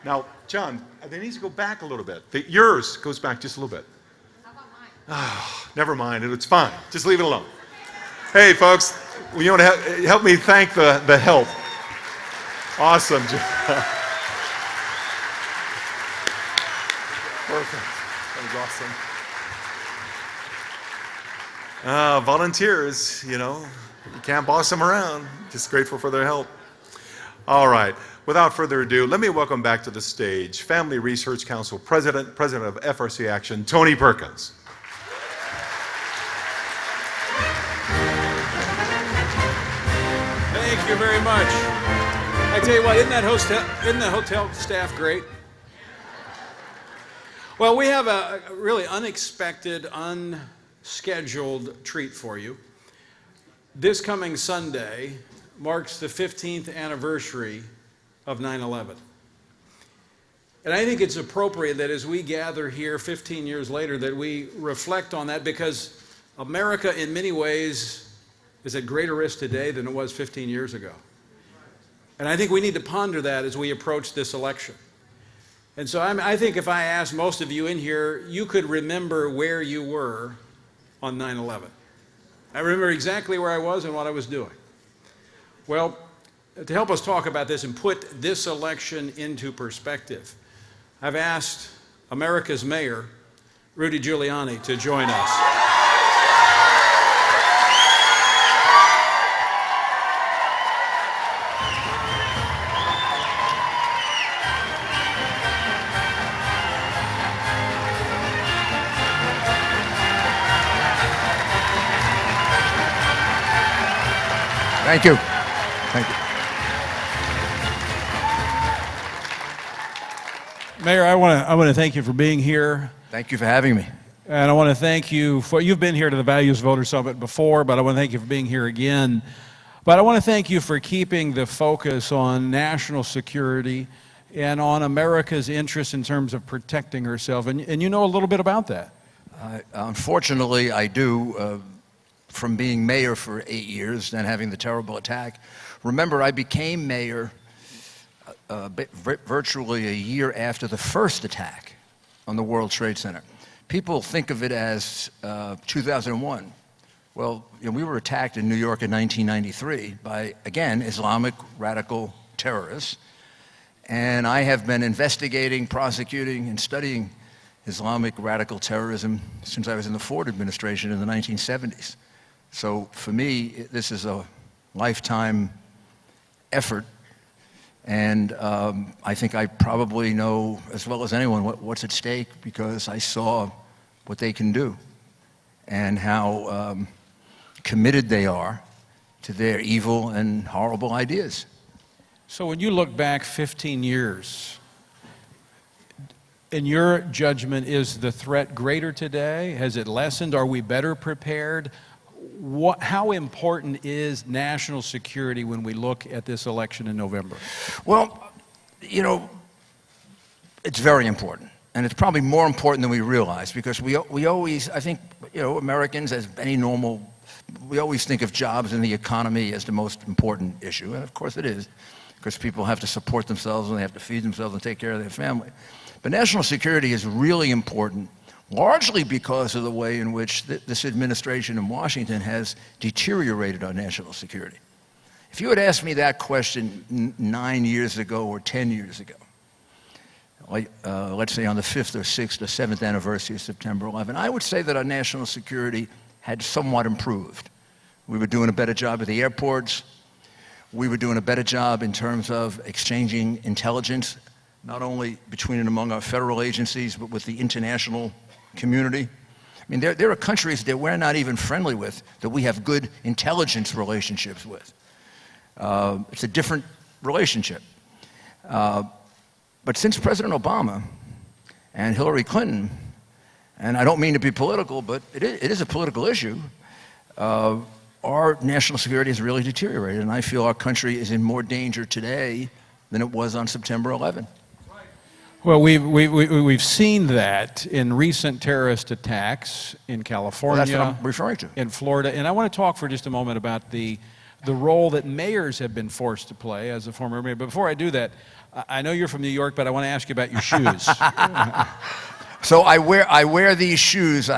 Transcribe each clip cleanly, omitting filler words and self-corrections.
Now, John, there needs to go back a little bit. Yours goes back just a little bit. How about mine? Oh, never mind. It's fine. Just leave it alone. Hey, folks, you want to help me thank the help? Awesome. Perfect. That was awesome. Volunteers, you can't boss them around. Just grateful for their help. All right. Without further ado, let me welcome back to the stage Family Research Council President of FRC Action, Tony Perkins. Thank you very much. I tell you what, isn't the hotel staff great? Well, we have a really unexpected, unscheduled treat for you. This coming Sunday marks the 15th anniversary of 9/11. And I think it's appropriate that as we gather here 15 years later that we reflect on that, because America in many ways is at greater risk today than it was 15 years ago. And I think we need to ponder that as we approach this election. And so I think if I asked most of you in here, you could remember where you were on 9/11. I remember exactly where I was and what I was doing. Well, to help us talk about this and put this election into perspective, I've asked America's Mayor, Rudy Giuliani, to join us. Thank you. Thank you. Mayor, I want to thank you for being here. Thank you for having me. And I want to thank you for, you've been here to the Values Voter Summit before, but I want to thank you for being here again. But I want to thank you for keeping the focus on national security and on America's interest in terms of protecting herself. And you know a little bit about that. Unfortunately, I do, from being mayor for 8 years, then having the terrible attack. Remember, I became mayor virtually a year after the first attack on the World Trade Center. People think of it as 2001. Well, we were attacked in New York in 1993 by, again, Islamic radical terrorists. And I have been investigating, prosecuting, and studying Islamic radical terrorism since I was in the Ford administration in the 1970s. So for me, this is a lifetime effort. And I think I probably know as well as anyone what's at stake, because I saw what they can do and how committed they are to their evil and horrible ideas. So when you look back 15 years, in your judgment, is the threat greater today? Has it lessened? Are we better prepared? How important is national security when we look at this election in November? Well, it's very important. And it's probably more important than we realize, because we always, I think, Americans, as any normal, we always think of jobs and the economy as the most important issue. And of course it is, because people have to support themselves and they have to feed themselves and take care of their family. But national security is really important, largely because of the way in which this administration in Washington has deteriorated our national security. If you had asked me that question 9 years ago or 10 years ago, let's say on the 5th or 6th or 7th anniversary of September 11, I would say that our national security had somewhat improved. We were doing a better job at the airports. We were doing a better job in terms of exchanging intelligence, not only between and among our federal agencies, but with the international community. I mean, there are countries that we're not even friendly with that we have good intelligence relationships with. It's a different relationship. But since President Obama and Hillary Clinton, and I don't mean to be political, but it is a political issue, our national security has really deteriorated, and I feel our country is in more danger today than it was on September 11. Well, we've seen that in recent terrorist attacks in California, Well, that's what I'm referring to. in Florida. And I want to talk for just a moment about the the role that mayors have been forced to play as a former mayor. But before I do that, I know you're from New York, but I want to ask you about your shoes. So I wear these shoes.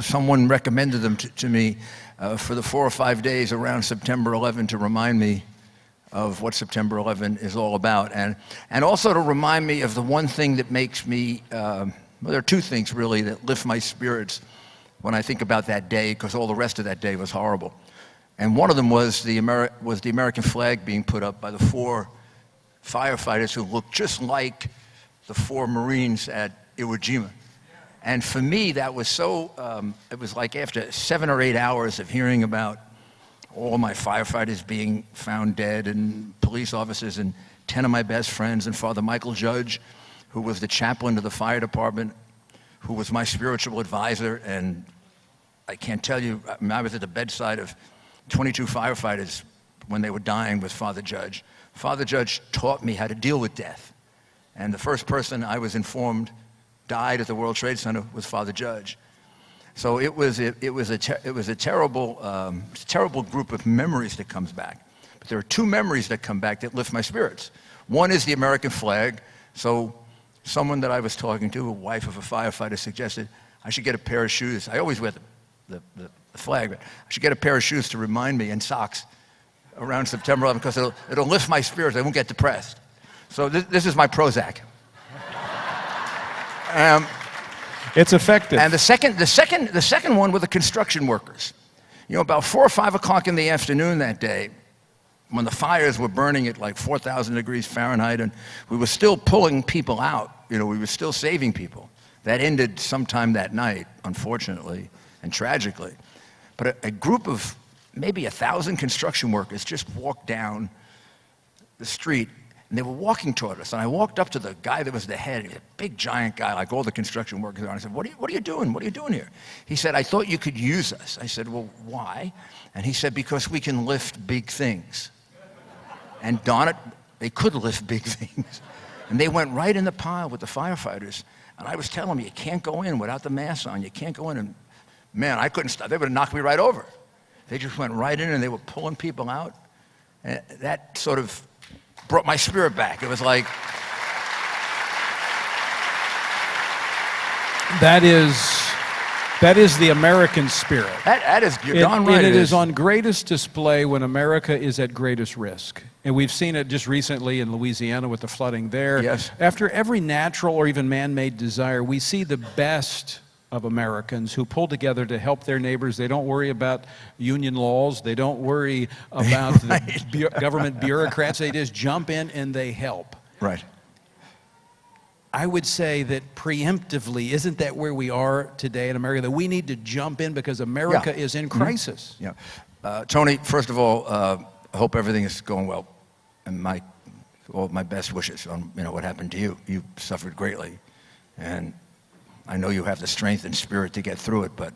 Someone recommended them to me for the 4 or 5 days around September 11 to remind me of what September 11 is all about, and also to remind me of the one thing that makes me. Well, there are two things really that lift my spirits when I think about that day, because all the rest of that day was horrible. And one of them was the American flag being put up by the 4 firefighters who looked just like the 4 Marines at Iwo Jima. And for me, that was so, it was like after 7 or 8 hours of hearing about all my firefighters being found dead, and police officers, and 10 of my best friends, and Father Michael Judge, who was the chaplain to the fire department, who was my spiritual advisor. And I can't tell you, I was at the bedside of 22 firefighters when they were dying with Father Judge. Father Judge taught me how to deal with death. And the first person I was informed died at the World Trade Center was Father Judge. So it was a terrible group of memories that comes back. But there are 2 memories that come back that lift my spirits. One is the American flag. So someone that I was talking to, a wife of a firefighter, suggested I should get a pair of shoes. I always wear the flag, but I should get a pair of shoes to remind me, and socks, around September 11, because it'll lift my spirits. I won't get depressed. So this is my Prozac. It's effective. And the second one were the construction workers. You know, about 4 or 5 o'clock in the afternoon that day, when the fires were burning at like 4,000 degrees Fahrenheit, and we were still pulling people out, you know, we were still saving people. That ended sometime that night, unfortunately and tragically. But a group of maybe 1,000 construction workers just walked down the street, and they were walking toward us. And I walked up to the guy that was the head. He was a big, giant guy, like all the construction workers are. And I said, what are you doing? What are you doing here? He said, I thought you could use us. I said, well, why? And he said, because we can lift big things. And darn it, they could lift big things. And they went right in the pile with the firefighters. And I was telling them, you can't go in without the mask on. You can't go in. And man, I couldn't stop. They would have knocked me right over. They just went right in, and they were pulling people out. And that sort of brought my spirit back. It was like... That is the American spirit. That is, you're darn right. And it is on greatest display when America is at greatest risk. And we've seen it just recently in Louisiana with the flooding there. Yes. After every natural or even man-made desire, we see the best of Americans who pull together to help their neighbors. They don't worry about union laws. They don't worry about the government bureaucrats. They just jump in and they help. Right. I would say that preemptively, isn't that where we are today in America? That we need to jump in because America is in crisis. Yeah. Tony, first of all, I hope everything is going well. And all my best wishes on what happened to you. You suffered greatly. And I know you have the strength and spirit to get through it, but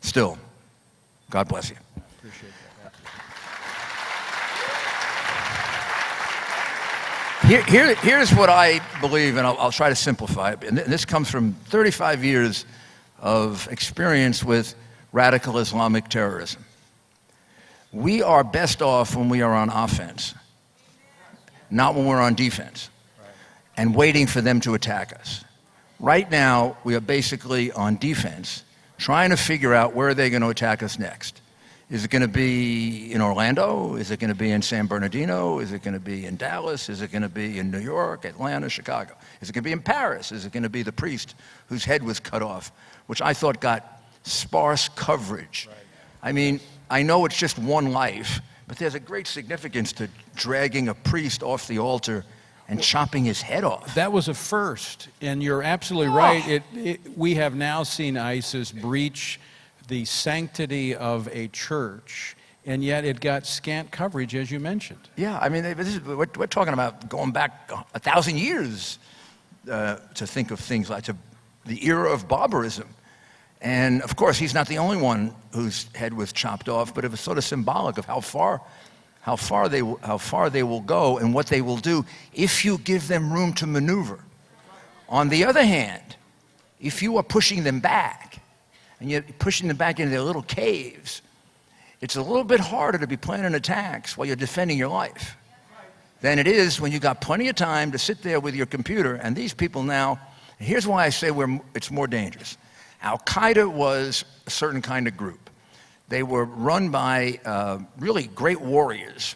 still, God bless you. Appreciate that. Here's what I believe, and I'll try to simplify it. And this comes from 35 years of experience with radical Islamic terrorism. We are best off when we are on offense, not when we're on defense, and waiting for them to attack us. Right now, we are basically on defense, trying to figure out where they're going to attack us next. Is it going to be in Orlando? Is it going to be in San Bernardino? Is it going to be in Dallas? Is it going to be in New York, Atlanta, Chicago? Is it going to be in Paris? Is it going to be the priest whose head was cut off, which I thought got sparse coverage? Right. I mean, I know it's just one life, but there's a great significance to dragging a priest off the altar and chopping his head off. That was a first, and you're absolutely right. We have now seen ISIS breach the sanctity of a church, and yet it got scant coverage, as you mentioned. Yeah, I mean, we're talking about going back 1,000 years to think of things like the era of barbarism. And of course, he's not the only one whose head was chopped off, but it was sort of symbolic of how far they will go and what they will do if you give them room to maneuver. On the other hand, if you are pushing them back, and you're pushing them back into their little caves, It's a little bit harder to be planning attacks while you're defending your life than it is when you got plenty of time to sit there with your computer. And these people now, here's why I say it's more dangerous. Al-Qaeda was a certain kind of group. They were run by really great warriors,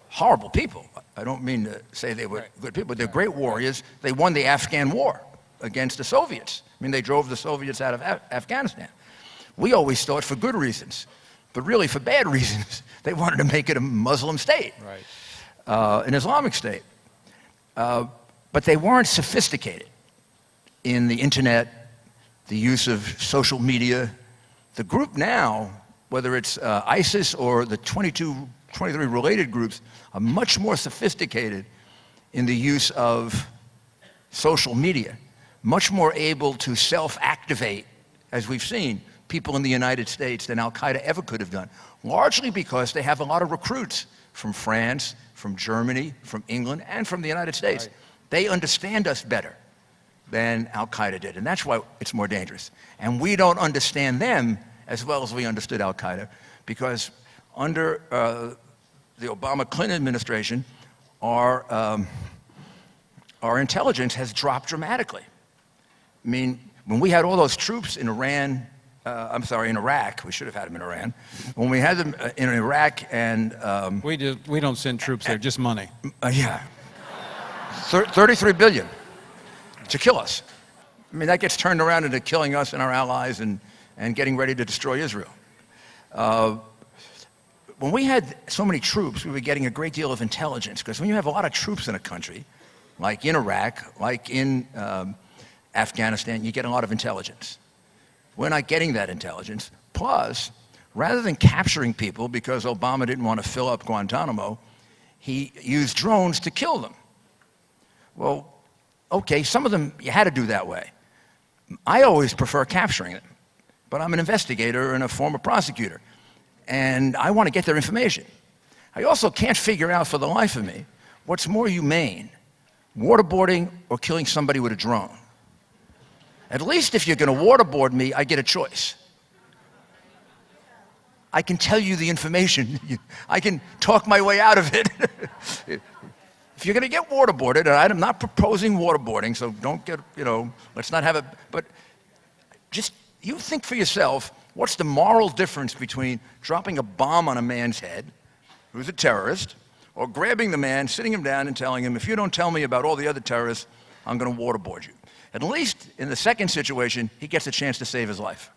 horrible people. I don't mean to say they were good people, but they're great warriors. They won the Afghan war against the Soviets. I mean, they drove the Soviets out of Afghanistan. We always thought for good reasons, but really for bad reasons. They wanted to make it a Muslim state, an Islamic state. But they weren't sophisticated in the internet, the use of social media. The group now, whether it's ISIS or the 23 related groups, are much more sophisticated in the use of social media, much more able to self-activate, as we've seen, people in the United States than Al-Qaeda ever could have done, largely because they have a lot of recruits from France, from Germany, from England, and from the United States. Right. They understand us better than Al-Qaeda did, and that's why it's more dangerous. And we don't understand them as well as we understood Al-Qaeda, because under the Obama-Clinton administration, our intelligence has dropped dramatically. I mean, when we had all those troops in Iran, in Iraq, we should have had them in Iran. When we had them in Iraq and... we don't send troops there, just money. Yeah. 33 billion to kill us. I mean, that gets turned around into killing us and our allies and getting ready to destroy Israel. When we had so many troops, we were getting a great deal of intelligence, because when you have a lot of troops in a country, like in Iraq, like in Afghanistan, you get a lot of intelligence. We're not getting that intelligence. Plus, rather than capturing people because Obama didn't want to fill up Guantanamo, he used drones to kill them. Well, okay, some of them you had to do that way. I always prefer capturing them, but I'm an investigator and a former prosecutor, and I want to get their information. I also can't figure out for the life of me what's more humane, waterboarding or killing somebody with a drone. At least if you're going to waterboard me, I get a choice. I can tell you the information. I can talk my way out of it. If you're going to get waterboarded, and I'm not proposing waterboarding, so don't get, let's not have it, but just you think for yourself, what's the moral difference between dropping a bomb on a man's head, who's a terrorist, or grabbing the man, sitting him down and telling him, if you don't tell me about all the other terrorists, I'm going to waterboard you. At least in the second situation, he gets a chance to save his life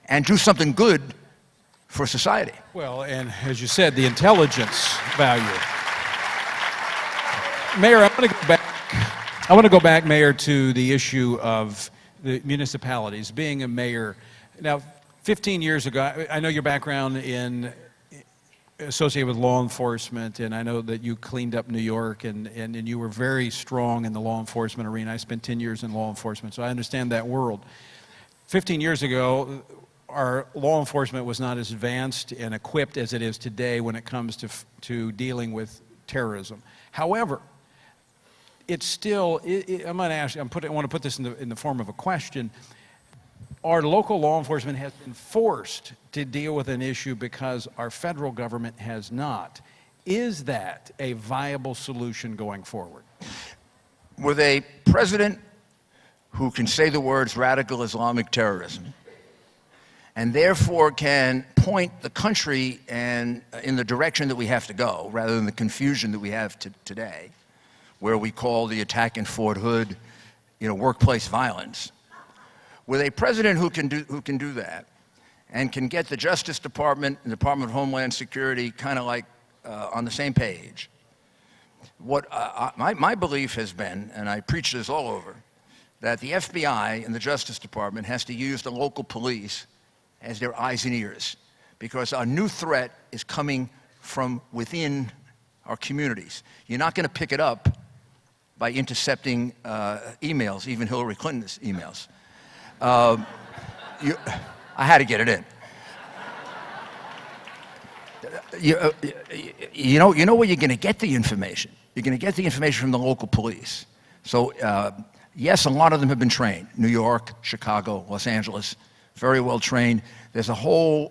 and do something good for society. Well, and as you said, the intelligence value. Mayor, I want to go back, Mayor, to the issue of the municipalities. Being a mayor, now 15 years ago, I know your background associated with law enforcement, and I know that you cleaned up New York, and you were very strong in the law enforcement arena. I spent 10 years in law enforcement, so I understand that world. 15 years ago, our law enforcement was not as advanced and equipped as it is today when it comes to dealing with terrorism. However, it's still, I'm going to ask, I want to put this in the form of a question. Our local law enforcement has been forced to deal with an issue because our federal government has not. Is that a viable solution going forward? With a president who can say the words radical Islamic terrorism, and therefore can point the country in the direction that we have to go, rather than the confusion that we have today, where we call the attack in Fort Hood, workplace violence. With a president who can do that, and can get the Justice Department and the Department of Homeland Security kind of like on the same page. What my belief has been, and I preach this all over, that the FBI and the Justice Department has to use the local police as their eyes and ears, because our new threat is coming from within our communities. You're not going to pick it up by intercepting emails, even Hillary Clinton's emails. I had to get it in. You know where you're going to get the information. You're going to get the information from the local police. So yes, a lot of them have been trained. New York, Chicago, Los Angeles, very well trained. There's a whole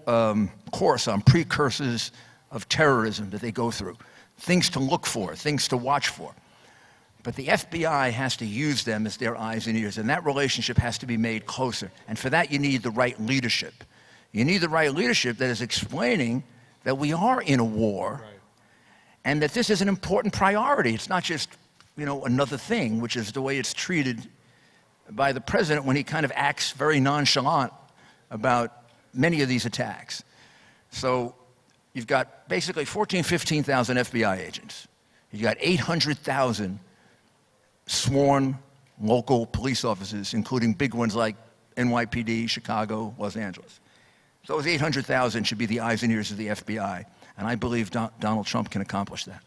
course on precursors of terrorism that they go through, things to look for, things to watch for. But the FBI has to use them as their eyes and ears, and that relationship has to be made closer. And for that, you need the right leadership. You need the right leadership that is explaining that we are in a war, and that this is an important priority. It's not just, another thing, which is the way it's treated by the president when he kind of acts very nonchalant about many of these attacks. So you've got basically 14,000, 15,000 FBI agents. You've got 800,000 sworn local police officers, including big ones like NYPD, Chicago, Los Angeles. Those 800,000 should be the eyes and ears of the FBI, and I believe Donald Trump can accomplish that.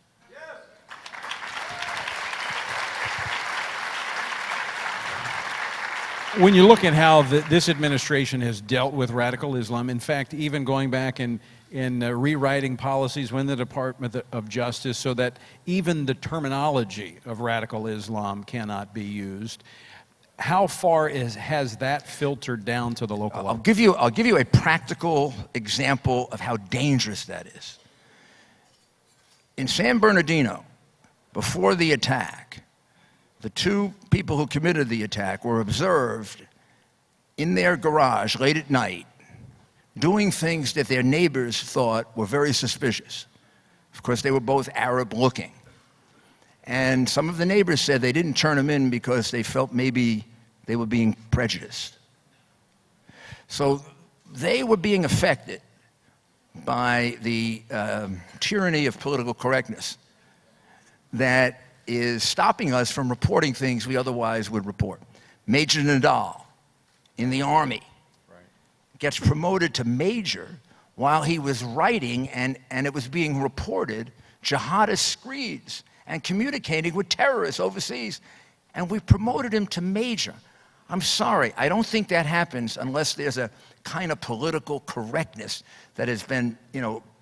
When you look at how this administration has dealt with radical Islam, in fact, even going back and rewriting policies within the Department of Justice so that even the terminology of radical Islam cannot be used, how far has that filtered down to the local level? I'll give you a practical example of how dangerous that is. In San Bernardino, before the attack, the two people who committed the attack were observed in their garage late at night doing things that their neighbors thought were very suspicious. Of course, they were both Arab-looking. And some of the neighbors said they didn't turn them in because they felt maybe they were being prejudiced. So they were being affected by the tyranny of political correctness that is stopping us from reporting things we otherwise would report. Major Nadal in the Army gets promoted to major while he was writing, and it was being reported, jihadist screeds and communicating with terrorists overseas, and we promoted him to major. I'm sorry, I don't think that happens unless there's a kind of political correctness that has been,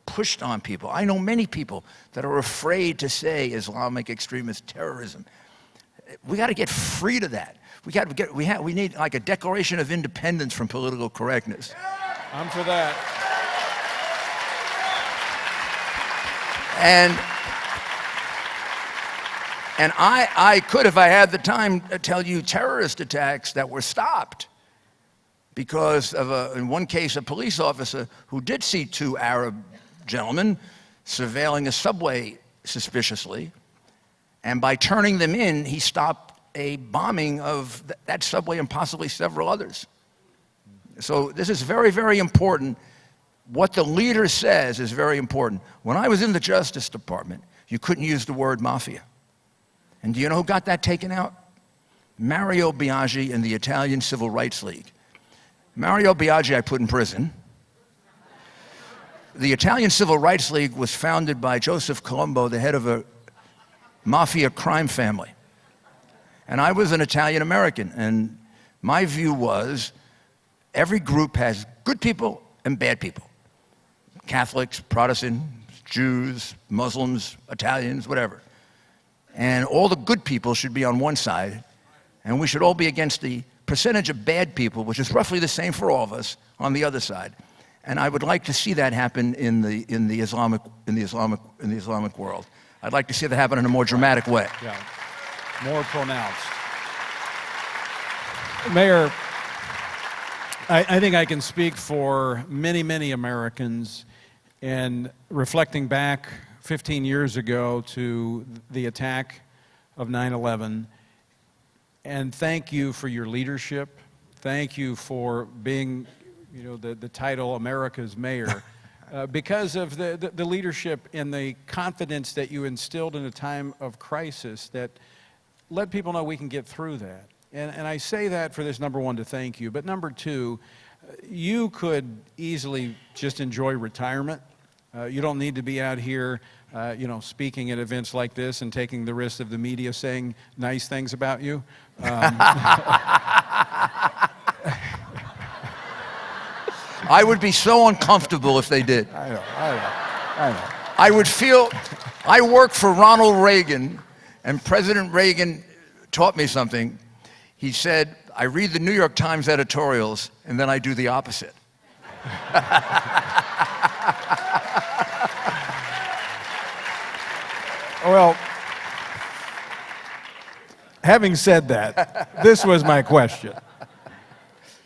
pushed on people. I know many people that are afraid to say Islamic extremist terrorism. We got to get free to that. We need like a declaration of independence from political correctness. I'm for that. And I could, if I had the time, tell you terrorist attacks that were stopped because of, in one case, a police officer who did see two Arab gentlemen surveilling a subway suspiciously, and by turning them in, he stopped a bombing of that subway and possibly several others. So this is very, very important. What the leader says is very important. When I was in the Justice Department, you couldn't use the word mafia. And do you know who got that taken out? Mario Biaggi and the Italian Civil Rights League. Mario Biaggi I put in prison. The Italian Civil Rights League was founded by Joseph Colombo, the head of a mafia crime family. And I was an Italian American, and my view was every group has good people and bad people. Catholics, Protestants, Jews, Muslims, Italians, whatever. And all the good people should be on one side, and we should all be against the percentage of bad people, which is roughly the same for all of us, on the other side. And I would like to see that happen in the Islamic world. I'd like to see that happen in a more dramatic way. Yeah, more pronounced. Mayor, I think I can speak for many, many Americans, and reflecting back 15 years ago to the attack of 9/11, and thank you for your leadership. Thank you for being, the title America's Mayor, because of the leadership and the confidence that you instilled in a time of crisis that let people know we can get through that. And I say that for this, number one, to thank you. But number two, you could easily just enjoy retirement. You don't need to be out here, speaking at events like this and taking the risk of the media saying nice things about you. I would be so uncomfortable if they did. I know. I would feel, I worked for Ronald Reagan, and President Reagan taught me something. He said, I read the New York Times editorials, and then I do the opposite. Well, having said that, this was my question.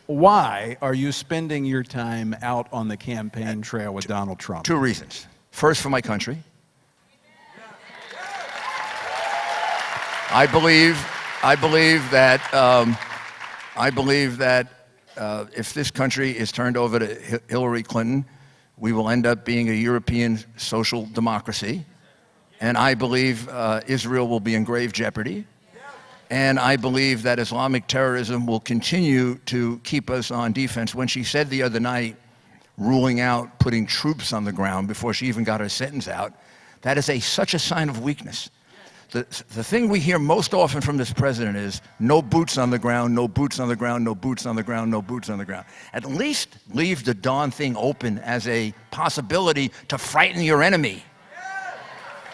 Why are you spending your time out on the campaign trail with Donald Trump? 2 reasons. First, for my country. I believe that if this country is turned over to Hillary Clinton, we will end up being a European social democracy. And I believe Israel will be in grave jeopardy. And I believe that Islamic terrorism will continue to keep us on defense. When she said the other night, ruling out putting troops on the ground before she even got her sentence out, that is such a sign of weakness. The thing we hear most often from this president is no boots on the ground, no boots on the ground, no boots on the ground, no boots on the ground. At least leave the darn thing open as a possibility to frighten your enemy.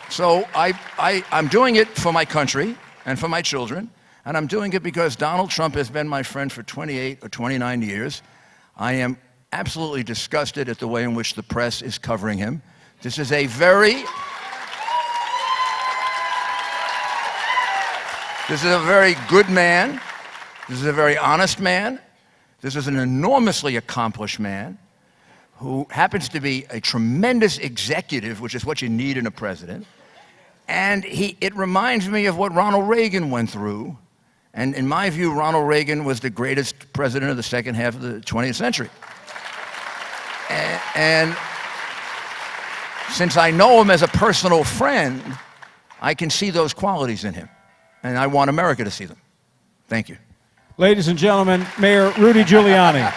So I'm doing it for my country and for my children, and I'm doing it because Donald Trump has been my friend for 28 or 29 years. I am absolutely disgusted at the way in which the press is covering him. This is a very good man. This is a very honest man. This is an enormously accomplished man who happens to be a tremendous executive, which is what you need in a president. And it reminds me of what Ronald Reagan went through. And in my view, Ronald Reagan was the greatest president of the second half of the 20th century. And since I know him as a personal friend, I can see those qualities in him. And I want America to see them. Thank you. Ladies and gentlemen, Mayor Rudy Giuliani.